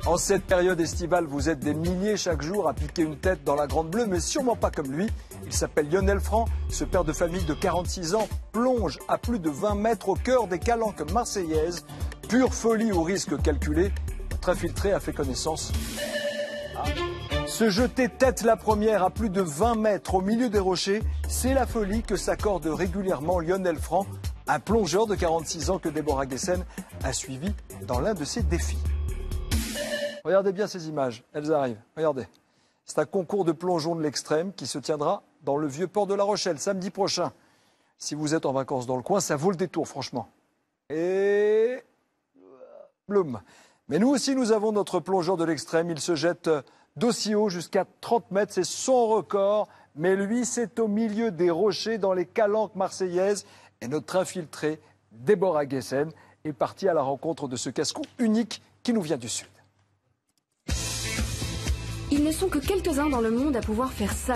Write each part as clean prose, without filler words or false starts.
En cette période estivale, vous êtes des milliers chaque jour à piquer une tête dans la Grande Bleue, mais sûrement pas comme lui. Il s'appelle Lionel Franc. Ce père de famille de 46 ans plonge à plus de 20 mètres au cœur des calanques marseillaises. Pure folie ou risque calculé. Notre infiltré a fait connaissance. Se jeter tête la première à plus de 20 mètres au milieu des rochers, c'est la folie que s'accorde régulièrement Lionel Franc, un plongeur de 46 ans que Déborah Guessen a suivi dans l'un de ses défis. Regardez bien ces images, elles arrivent, regardez. C'est un concours de plongeon de l'extrême qui se tiendra dans le vieux port de La Rochelle samedi prochain. Si vous êtes en vacances dans le coin, ça vaut le détour franchement. Et... bloum. Mais nous aussi, nous avons notre plongeur de l'extrême. Il se jette d'aussi haut jusqu'à 30 mètres, c'est son record. Mais lui, c'est au milieu des rochers dans les calanques marseillaises. Et notre infiltré, Déborah Guessen, est partie à la rencontre de ce casse-cou unique qui nous vient du Sud. Ils ne sont que quelques-uns dans le monde à pouvoir faire ça.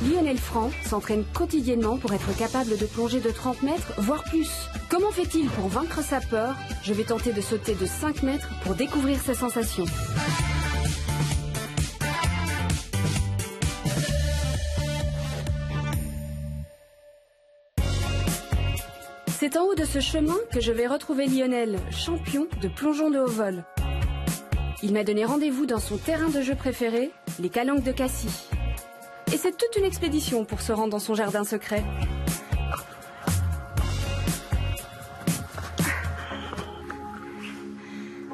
Lionel Franc s'entraîne quotidiennement pour être capable de plonger de 30 mètres, voire plus. Comment fait-il pour vaincre sa peur? Je vais tenter de sauter de 5 mètres pour découvrir ses sensations. C'est en haut de ce chemin que je vais retrouver Lionel, champion de plongeon de haut vol. Il m'a donné rendez-vous dans son terrain de jeu préféré, les calanques de Cassis. Et c'est toute une expédition pour se rendre dans son jardin secret.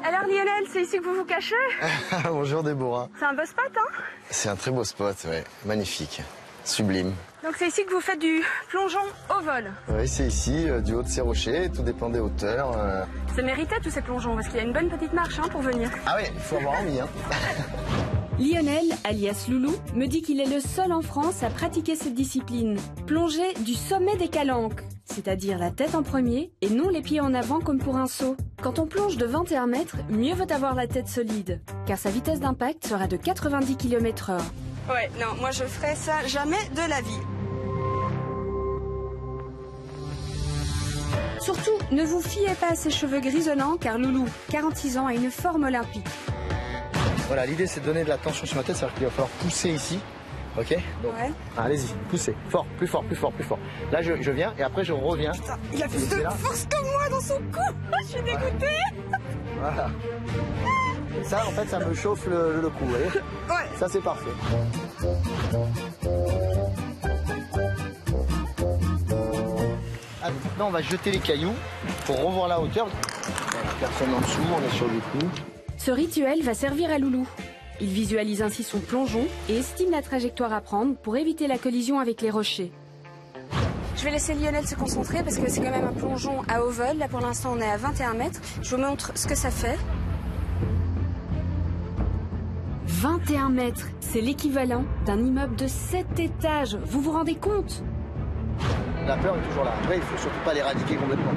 Alors Lionel, c'est ici que vous vous cachez? Bonjour Déborah. C'est un beau spot, hein? C'est un très beau spot, ouais. Magnifique. Sublime. Donc c'est ici que vous faites du plongeon au vol? Oui, c'est ici, du haut de ces rochers, tout dépend des hauteurs. Ça méritait tous ces plongeons, parce qu'il y a une bonne petite marche pour venir. Ah oui, il faut avoir envie, hein. Lionel, alias Loulou, me dit qu'il est le seul en France à pratiquer cette discipline. Plonger du sommet des calanques, c'est-à-dire la tête en premier et non les pieds en avant comme pour un saut. Quand on plonge de 21 mètres, mieux vaut avoir la tête solide, car sa vitesse d'impact sera de 90 km/h. Ouais, non, moi je ferai ça jamais de la vie. Surtout, ne vous fiez pas à ses cheveux grisonnants, car Loulou, 46 ans, a une forme olympique. Voilà, l'idée c'est de donner de la tension sur ma tête, c'est-à-dire qu'il va falloir pousser ici. Ok? Donc, ouais. Allez-y, poussez. Fort, plus fort, plus fort, plus fort. Là, je viens et après je reviens. Putain, il a plus de force que moi dans son cou. Je suis dégoûtée. Voilà. Et ça, en fait, ça me chauffe le cou, vous voyez? Ouais. Ça, c'est parfait. Alors, maintenant, on va jeter les cailloux pour revoir la hauteur. Voilà, personne en dessous, on est sur le cou. Ce rituel va servir à Loulou. Il visualise ainsi son plongeon et estime la trajectoire à prendre pour éviter la collision avec les rochers. Je vais laisser Lionel se concentrer parce que c'est quand même un plongeon à haut vol. Là pour l'instant on est à 21 mètres. Je vous montre ce que ça fait. 21 mètres, c'est l'équivalent d'un immeuble de 7 étages. Vous vous rendez compte? La peur est toujours là. Après, il ne faut surtout pas l'éradiquer complètement.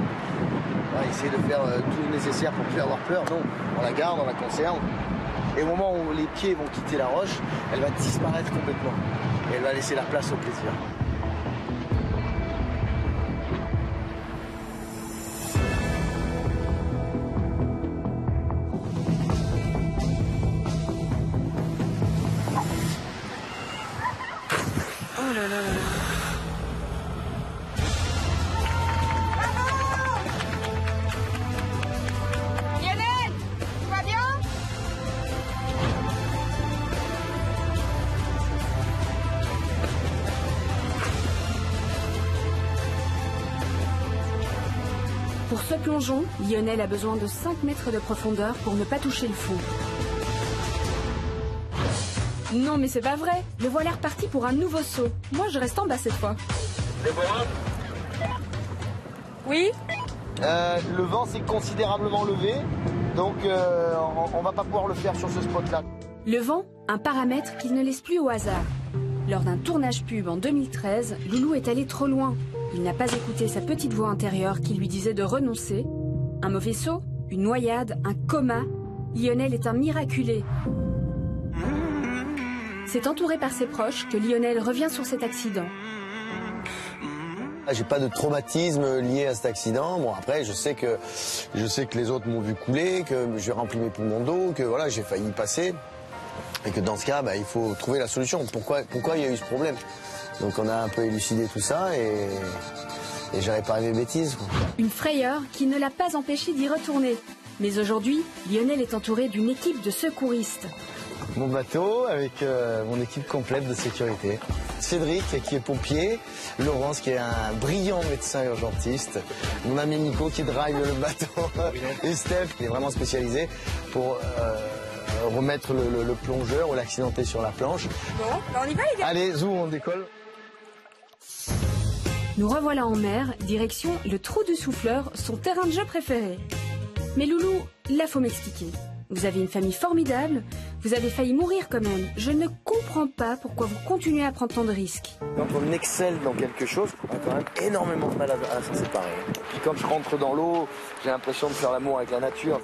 On va essayer de faire tout le nécessaire pour ne plus avoir peur. Non, on la garde, on la conserve. Et au moment où les pieds vont quitter la roche, elle va disparaître complètement. Et elle va laisser la place au plaisir. Oh là là là là. Pour ce plongeon, Lionel a besoin de 5 mètres de profondeur pour ne pas toucher le fond. Non mais c'est pas vrai, le voilà reparti pour un nouveau saut. Moi je reste en bas cette fois. Déborah ? Oui. Le vent s'est considérablement levé, donc on va pas pouvoir le faire sur ce spot-là. Le vent, un paramètre qu'il ne laisse plus au hasard. Lors d'un tournage pub en 2013, Loulou est allé trop loin. Il n'a pas écouté sa petite voix intérieure qui lui disait de renoncer. Un mauvais saut, une noyade, un coma. Lionel est un miraculé. C'est entouré par ses proches que Lionel revient sur cet accident. J'ai pas de traumatisme lié à cet accident. Bon, après, je sais que les autres m'ont vu couler, que j'ai rempli mes poumons d'eau, que voilà, j'ai failli y passer. Et que dans ce cas, il faut trouver la solution. Pourquoi il y a eu ce problème? Donc on a un peu élucidé tout ça et j'ai réparé mes bêtises, quoi. Une frayeur qui ne l'a pas empêché d'y retourner. Mais aujourd'hui, Lionel est entouré d'une équipe de secouristes. Mon bateau avec mon équipe complète de sécurité. Cédric qui est pompier, Laurence qui est un brillant médecin urgentiste, mon ami Nico qui drive le bateau et Steph qui est vraiment spécialisé pour remettre le plongeur ou l'accidenté sur la planche. Bon, on y va les gars. Allez, zou, on décolle. Nous revoilà en mer, direction le trou du souffleur, son terrain de jeu préféré. Mais Loulou, là faut m'expliquer. Vous avez une famille formidable, vous avez failli mourir quand même. Je ne comprends pas pourquoi vous continuez à prendre tant de risques. Quand on excelle dans quelque chose, on a quand même énormément de mal à s'en séparer. Puis quand je rentre dans l'eau, j'ai l'impression de faire l'amour avec la nature.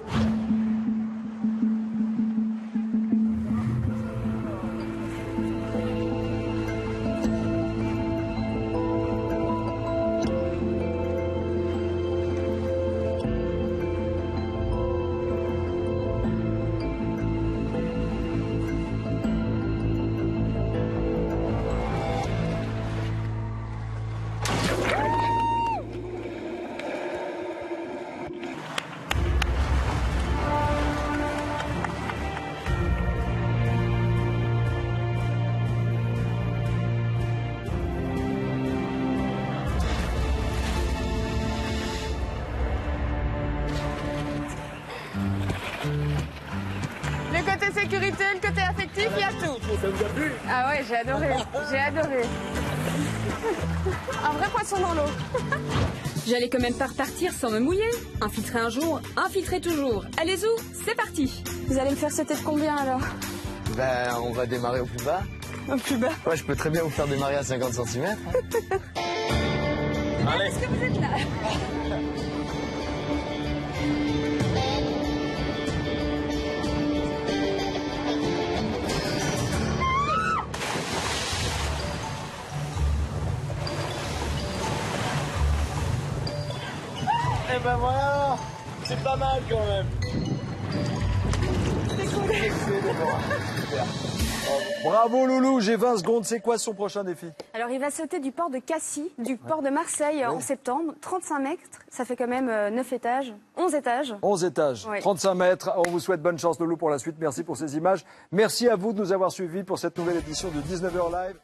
Le côté sécurité, le côté affectif, il y a tout. Ça vous a plu? Ah ouais, j'ai adoré, j'ai adoré. Un vrai poisson dans l'eau. J'allais quand même pas repartir sans me mouiller. Infiltrer un jour, infiltrer toujours. Allez zou, c'est parti. Vous allez me faire sauter de combien alors? On va démarrer au plus bas. Au plus bas. Ouais, je peux très bien vous faire démarrer à 50 cm. Allez. Est-ce que vous êtes là? Et ben voilà, c'est pas mal quand même. Bravo Loulou, j'ai 20 secondes. C'est quoi son prochain défi? Alors il va sauter du port de Cassis, du port de Marseille en septembre. 35 mètres, ça fait quand même 9 étages, 11 étages. 11 étages, Oui. 35 mètres. On vous souhaite bonne chance Loulou pour la suite. Merci pour ces images. Merci à vous de nous avoir suivis pour cette nouvelle édition de 19h Live.